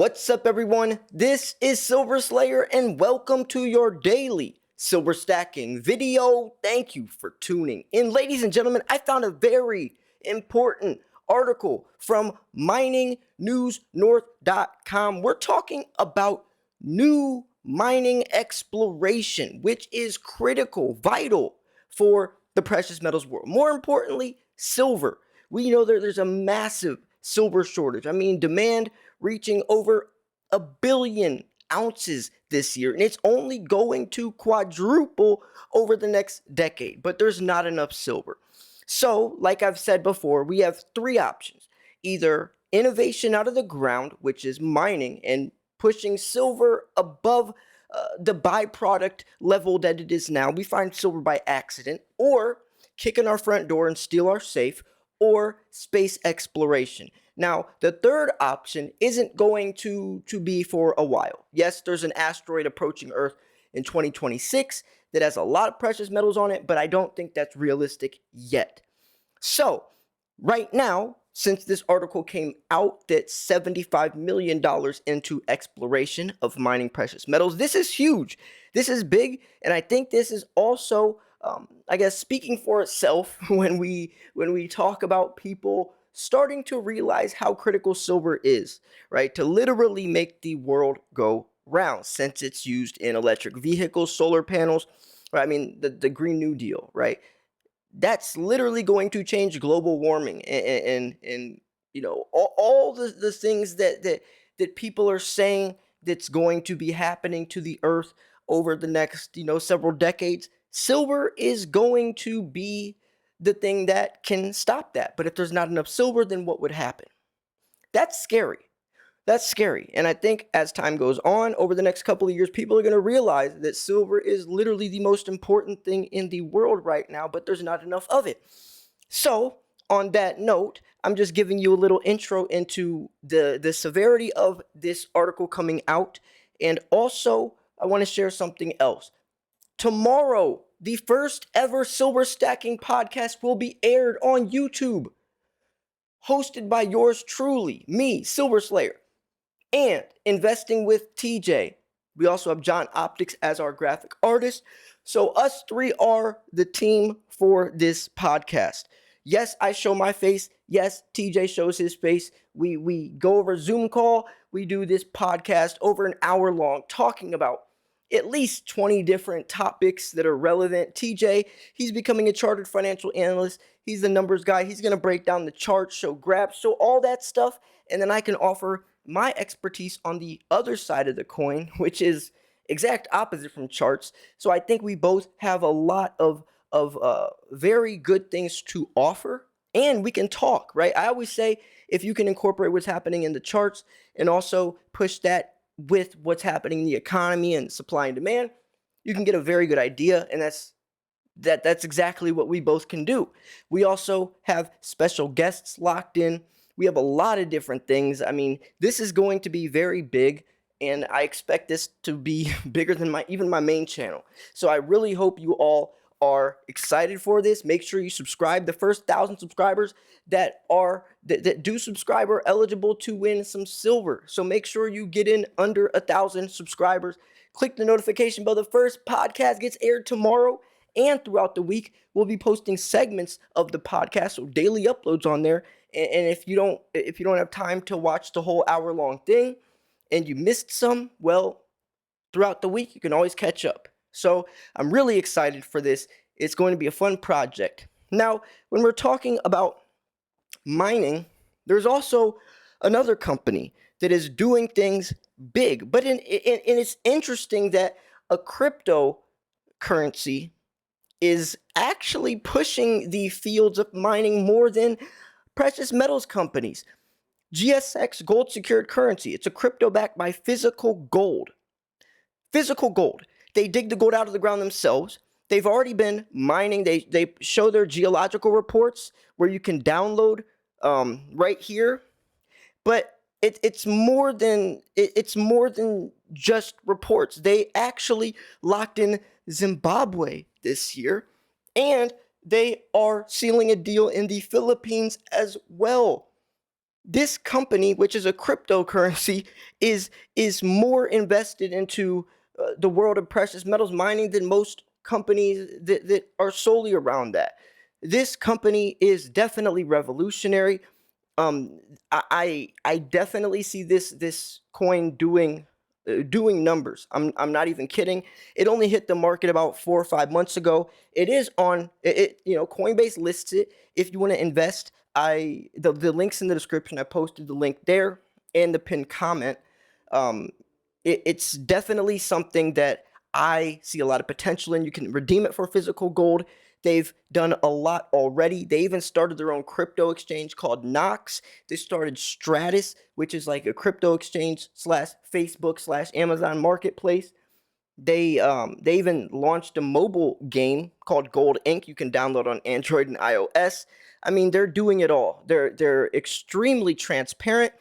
What's up, everyone? This is Silver Slayer, and welcome to your daily silver stacking video. Thank you for tuning in. Ladies and gentlemen, I found a very important article from miningnewsnorth.com. We're talking about new mining exploration, which is critical, vital for the precious metals world. More importantly, silver. We know there's a massive silver shortage. I mean, demand reaching over 1 billion ounces this year, and it's only going to quadruple over the next decade, but there's not enough silver. So, like I've said before, we have three options: either innovation out of the ground, which is mining and pushing silver above the byproduct level that it is now. We find silver by accident, or kicking our front door and steal our safe, or space exploration. Now, the third option isn't going to be for a while. Yes, there's an asteroid approaching Earth in 2026 that has a lot of precious metals on it, but I don't think that's realistic yet. So, right now, since this article came out that $75 million into exploration of mining precious metals, this is huge. This is big, and I think this is also, I guess, speaking for itself when we talk about people starting to realize how critical silver is, right? To literally make the world go round, since it's used in electric vehicles, solar panels, right? I mean, the Green New Deal, right? That's literally going to change global warming and you know, all the things that people are saying that's going to be happening to the earth over the next, several decades. Silver is going to be the thing that can stop that. But if there's not enough silver, then what would happen? That's scary. That's scary. And I think as time goes on, over the next couple of years, people are going to realize that silver is literally the most important thing in the world right now, but there's not enough of it. So, on that note, I'm just giving you a little intro into the severity of this article coming out. And also, I want to share something else. Tomorrow, the first ever Silver Stacking podcast will be aired on YouTube, hosted by yours truly, me, Silver Slayer, and Investing with TJ. We also have John Optics as our graphic artist. So us three are the team for this podcast. Yes, I show my face. Yes, TJ shows his face. We go over Zoom call. We do this podcast over an hour long, talking about at least 20 different topics that are relevant. TJ, he's becoming a chartered financial analyst. He's the numbers guy. He's going to break down the charts, show graphs, show all that stuff. And then I can offer my expertise on the other side of the coin, which is exact opposite from charts. So I think we both have a lot of very good things to offer, and we can talk, right? I always say, if you can incorporate what's happening in the charts and also push that with what's happening in the economy and supply and demand, you can get a very good idea. And that's exactly what we both can do. We also have special guests locked in. We have a lot of different things. I mean, this is going to be very big, and I expect this to be bigger than even my main channel. So I really hope you all are excited for this. Make sure you subscribe. The first 1,000 subscribers that do subscribe are eligible to win some silver. So make sure you get in under 1,000 subscribers. Click the notification bell. The first podcast gets aired tomorrow, and throughout the week we'll be posting segments of the podcast, so daily uploads on there. And if you don't have time to watch the whole hour-long thing and you missed some, well, throughout the week you can always catch up. So I'm really excited for this. It's going to be a fun project. Now, when we're talking about mining, there's also another company that is doing things big. But it's interesting that a cryptocurrency is actually pushing the fields of mining more than precious metals companies. GSX, gold secured currency. It's a crypto backed by physical gold. Physical gold. They dig the gold out of the ground themselves. They've already been mining. They show their geological reports where you can download right here. But it's more than just reports. They actually locked in Zimbabwe this year, and they are sealing a deal in the Philippines as well. This company, which is a cryptocurrency, is more invested into the world of precious metals mining than most companies that are solely around that. This company is definitely revolutionary. um I definitely see this coin doing numbers. I'm not even kidding. It only hit the market about 4 or 5 months ago. It is on Coinbase lists it. If you want to invest, the links in the description. I posted the link there and the pinned comment. um it's definitely something that I see a lot of potential in. You can redeem it for physical gold. They've done a lot already. They even started their own crypto exchange called Nox. They started Stratus, which is like a crypto exchange slash Facebook slash Amazon marketplace. They even launched a mobile game called Gold Inc. You can download on Android and iOS. I mean, they're doing it all. They're extremely transparent.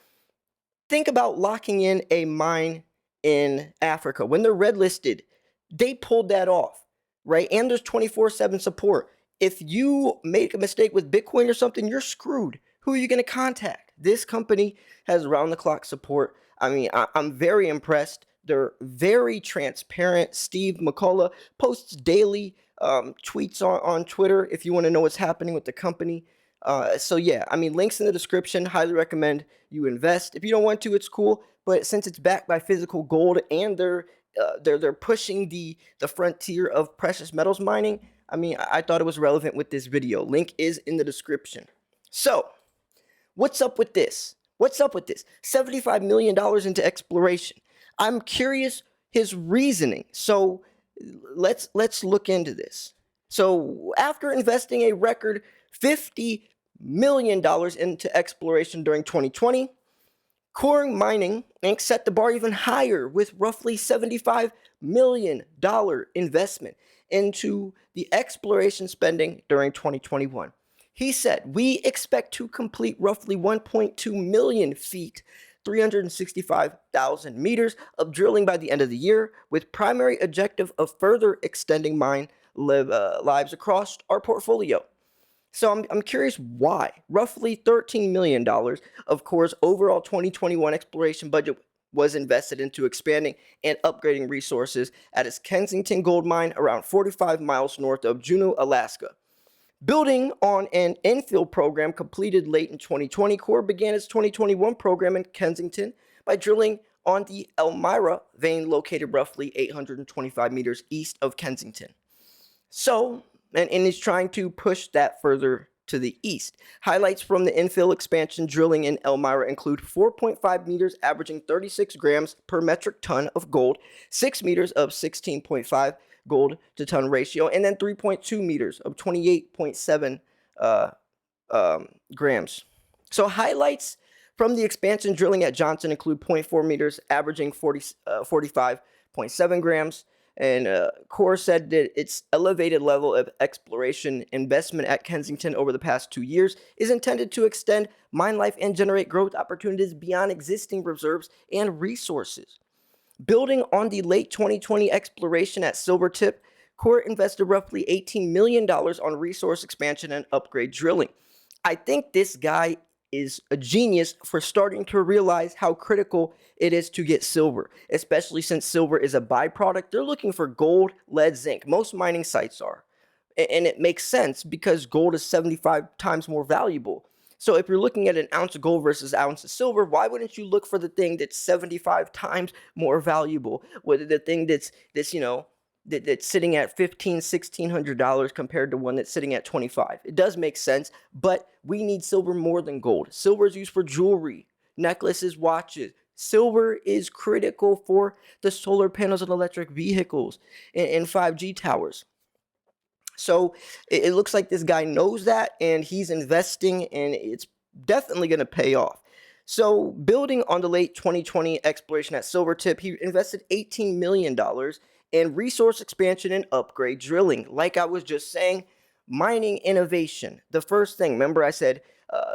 Think about locking in a mine in Africa. When they're red listed, they pulled that off, right? And there's 24/7 support. If you make a mistake with Bitcoin or something, you're screwed. Who are you going to contact? This company has round the clock support. I mean, I'm very impressed. They're very transparent. Steve McCullough posts daily tweets on Twitter if you want to know what's happening with the company. So yeah, I mean, links in the description. Highly recommend you invest. If you don't want to, it's cool. But since it's backed by physical gold and they're pushing the frontier of precious metals mining, I mean, I thought it was relevant with this video. Link is in the description. So, what's up with this? What's up with this? $75 million into exploration. I'm curious his reasoning. So let's look into this. So after investing a record $50 million into exploration during 2020, Core Mining Inc. set the bar even higher with roughly $75 million investment into the exploration spending during 2021. He said, "We expect to complete roughly 1.2 million feet, 365,000 meters of drilling by the end of the year, with primary objective of further extending mine lives across our portfolio." So I'm curious why. Roughly $13 million of Core's overall 2021 exploration budget was invested into expanding and upgrading resources at its Kensington gold mine around 45 miles north of Juneau, Alaska. Building on an infill program completed late in 2020, Core began its 2021 program in Kensington by drilling on the Elmira vein located roughly 825 meters east of Kensington. So, and is trying to push that further to the east. Highlights from the infill expansion drilling in Elmira include 4.5 meters averaging 36 grams per metric ton of gold, 6 meters of 16.5 gold to ton ratio, and then 3.2 meters of 28.7 grams. So highlights from the expansion drilling at Johnson include 0.4 meters averaging 45.7 grams. And Core said that its elevated level of exploration investment at Kensington over the past 2 years is intended to extend mine life and generate growth opportunities beyond existing reserves and resources. Building on the late 2020 exploration at Silvertip, Core invested roughly $18 million on resource expansion and upgrade drilling. I think this guy is a genius for starting to realize how critical it is to get silver, especially since silver is a byproduct. They're looking for gold, lead, zinc. Most mining sites are. And it makes sense because gold is 75 times more valuable. So if you're looking at an ounce of gold versus an ounce of silver, why wouldn't you look for the thing that's 75 times more valuable? Whether the thing that's sitting at $1,500-$1,600 compared to one that's sitting at 25. It does make sense, but we need silver more than gold. Silver is used for jewelry, necklaces, watches. Silver is critical for the solar panels and electric vehicles and 5G towers. So it looks like this guy knows that, and he's investing, and it's definitely going to pay off. So building on the late 2020 exploration at Silvertip, he invested $18 million in resource expansion and upgrade drilling. Like I was just saying, mining innovation. The first thing, remember I said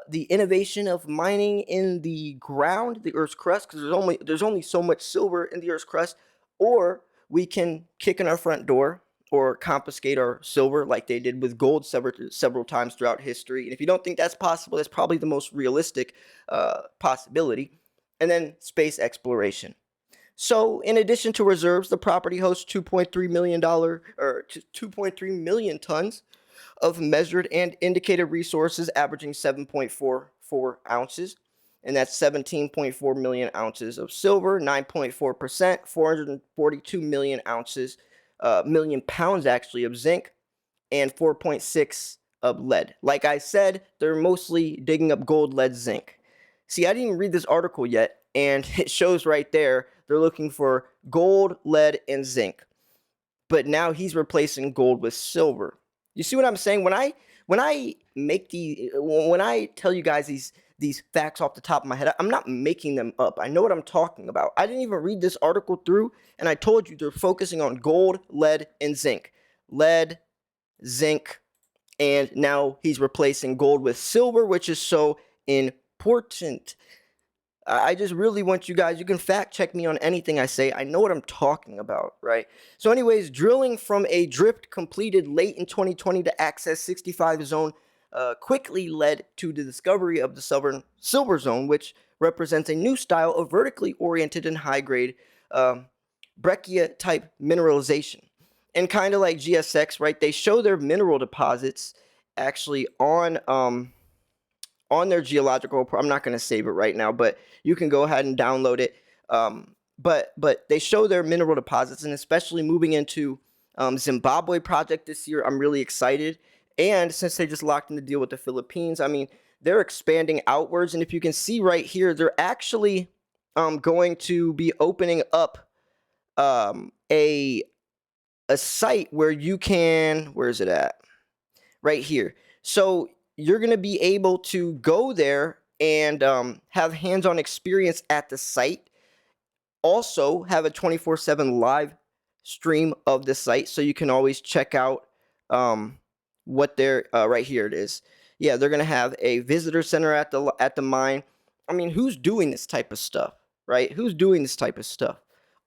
the innovation of mining in the ground, the Earth's crust, because there's only so much silver in the Earth's crust, or we can kick in our front door or confiscate our silver like they did with gold several times throughout history. And if you don't think that's possible, that's probably the most realistic possibility. And then space exploration. So, in addition to reserves, the property hosts $2.3 million or 2.3 million tons of measured and indicated resources, averaging 7.44 ounces. And that's 17.4 million ounces of silver, 9.4%, 442 million ounces, million pounds actually of zinc, and 4.6 of lead. Like I said, they're mostly digging up gold, lead, zinc. See, I didn't even read this article yet, and it shows right there they're looking for gold, lead, and zinc. But now he's replacing gold with silver. You see what I'm saying? When I tell you guys these facts off the top of my head, I'm not making them up. I know what I'm talking about. I didn't even read this article through, and I told you they're focusing on gold, lead, and zinc. Lead, zinc, and now he's replacing gold with silver, which is so important. I just really want you guys, you can fact check me on anything I say. I know what I'm talking about, right? So anyways, drilling from a drift completed late in 2020 to access 65 zone quickly led to the discovery of the silver zone, which represents a new style of vertically oriented and high-grade breccia-type mineralization. And kind of like GSX, right, they show their mineral deposits actually on their geological. I'm not going to save it right now, but you can go ahead and download it. But they show their mineral deposits, and especially moving into Zimbabwe project this year, I'm really excited. And since they just locked in the deal with the Philippines, I mean, they're expanding outwards. And if you can see right here, they're actually going to be opening up a site where you can, where is it at? Right here. So you're going to be able to go there and have hands-on experience at the site. Also have a 24/7 live stream of the site, so you can always check out what they're right here it is. Yeah, they're going to have a visitor center at the mine. I mean, who's doing this type of stuff, right? Who's doing this type of stuff?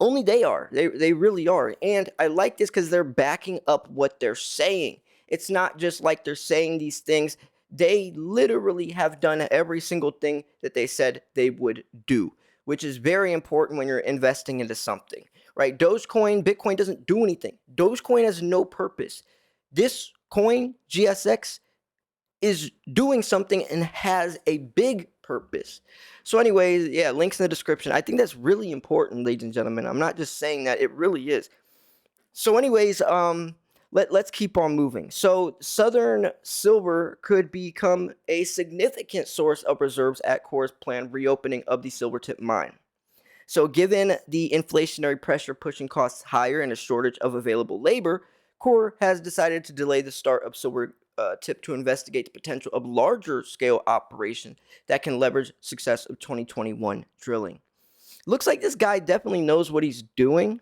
Only they are. They really are. And I like this because they're backing up what they're saying. It's not just like they're saying these things. They literally have done every single thing that they said they would do, which is very important when you're investing into something, right? Dogecoin, Bitcoin doesn't do anything. Dogecoin has no purpose. This coin, GSX, is doing something and has a big purpose. So anyways, yeah, links in the description. I think that's really important, ladies and gentlemen. I'm not just saying that, it really is. So anyways, let's keep on moving. So Southern Silver could become a significant source of reserves at Core's planned reopening of the Silvertip mine. So given the inflationary pressure pushing costs higher and a shortage of available labor, Core has decided to delay the start of Silvertip to investigate the potential of larger scale operation that can leverage success of 2021 drilling. Looks like this guy definitely knows what he's doing.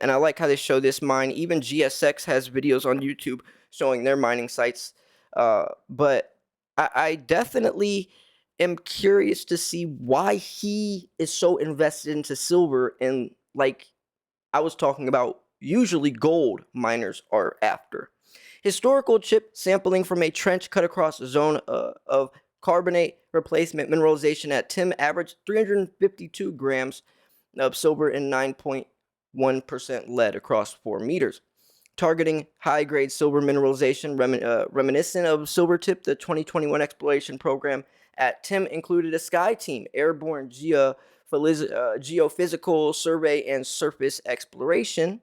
And I like how they show this mine. Even GSX has videos on YouTube showing their mining sites. But I definitely am curious to see why he is so invested into silver. And like I was talking about, usually gold miners are after. Historical chip sampling from a trench cut across a zone of carbonate replacement mineralization at Tim averaged 352 grams of silver and 9.1% lead across 4 meters. Targeting high-grade silver mineralization reminiscent of Silvertip, the 2021 exploration program at Tim included a Sky Team, airborne geophysical survey, and surface exploration.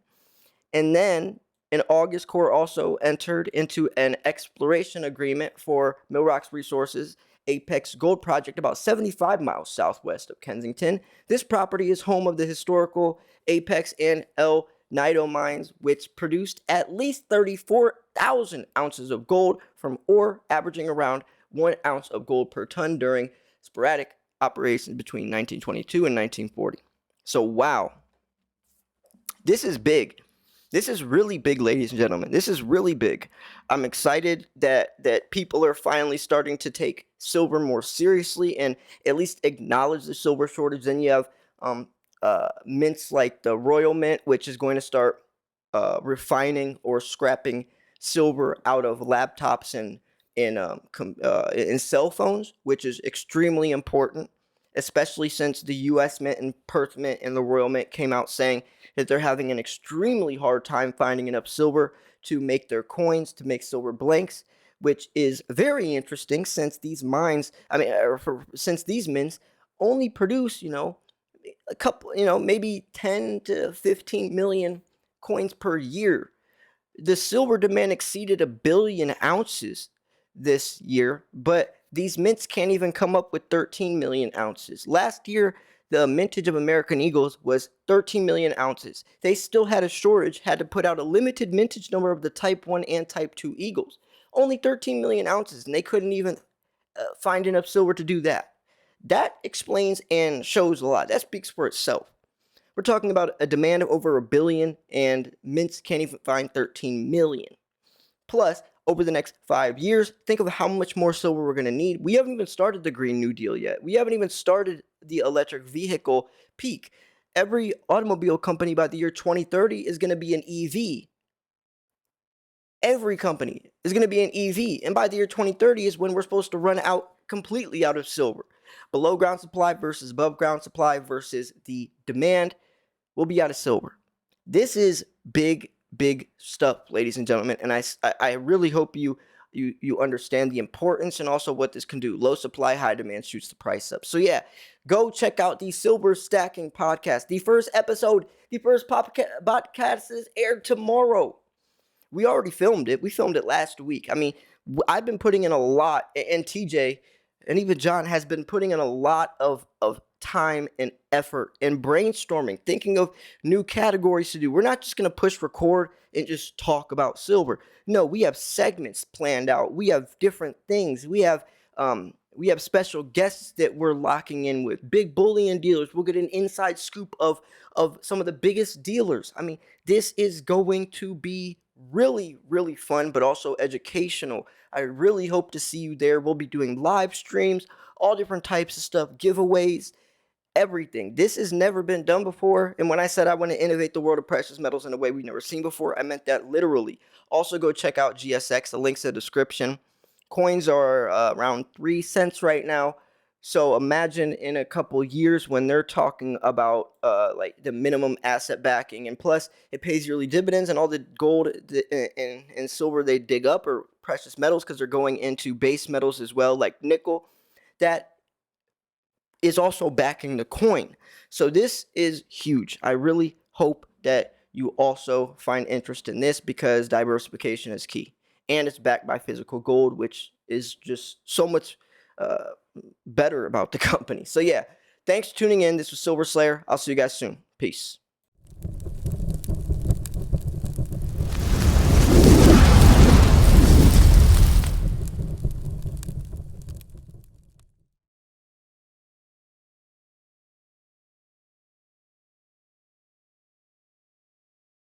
And then in August, Core also entered into an exploration agreement for Millrocks Resources Apex Gold Project about 75 miles southwest of Kensington. This property is home of the historical Apex and El Nido mines, which produced at least 34,000 ounces of gold from ore, averaging around 1 ounce of gold per ton during sporadic operations between 1922 and 1940. So, wow. This is big. This is really big, ladies and gentlemen. This is really big. I'm excited that people are finally starting to take silver more seriously and at least acknowledge the silver shortage. Then you have mints like the Royal Mint, which is going to start refining or scrapping silver out of laptops and in cell phones, which is extremely important, especially since the U.S. Mint and Perth Mint and the Royal Mint came out saying that they're having an extremely hard time finding enough silver to make their coins, to make silver blanks, which is very interesting since these mines, since these mints only produce, a couple, maybe 10 to 15 million coins per year. The silver demand exceeded 1 billion ounces this year, but these mints can't even come up with 13 million ounces. Last year, the mintage of American Eagles was 13 million ounces. They still had a shortage, had to put out a limited mintage number of the Type 1 and Type 2 Eagles. Only 13 million ounces, and they couldn't even find enough silver to do that. That explains and shows a lot. That speaks for itself. We're talking about a demand of over 1 billion, and mints can't even find 13 million. Plus, over the next 5 years, think of how much more silver we're going to need. We haven't even started the Green New Deal yet. We haven't even started the electric vehicle peak. Every automobile company by the year 2030 is going to be an EV. Every company is going to be an EV. And by the year 2030 is when we're supposed to run out completely out of silver. Below ground supply versus above ground supply versus the demand, we'll be out of silver. This is big stuff, ladies and gentlemen, and I really hope you understand the importance and also what this can do. Low supply, high demand shoots the price up. So yeah, go check out the Silver Stacking Podcast. The first podcast is aired tomorrow. We already filmed it. We filmed it last week. I mean, I've been putting in a lot, and TJ and even John has been putting in a lot of time and effort and brainstorming, thinking of new categories to do. We're not just going to push record and just talk about silver. No, we have segments planned out. We have different things. We have special guests that we're locking in with. Big bullion dealers. We'll get an inside scoop of some of the biggest dealers. I mean, this is going to be really fun, but also educational. I really hope to see you there. We'll be doing live streams, all different types of stuff, giveaways, everything. This has never been done before. And when I said I want to innovate the world of precious metals in a way we've never seen before, I meant that literally. Also, go check out GSX. The link's in the description. Coins are around 3 cents right now. So imagine in a couple years when they're talking about like the minimum asset backing, and plus it pays yearly dividends, and all the gold and silver they dig up are precious metals because they're going into base metals as well, like nickel. That is also backing the coin. So this is huge. I really hope that you also find interest in this because diversification is key. And it's backed by physical gold, which is just so much better about the company. So yeah, thanks for tuning in. This was Silver Slayer. I'll see you guys soon. Peace.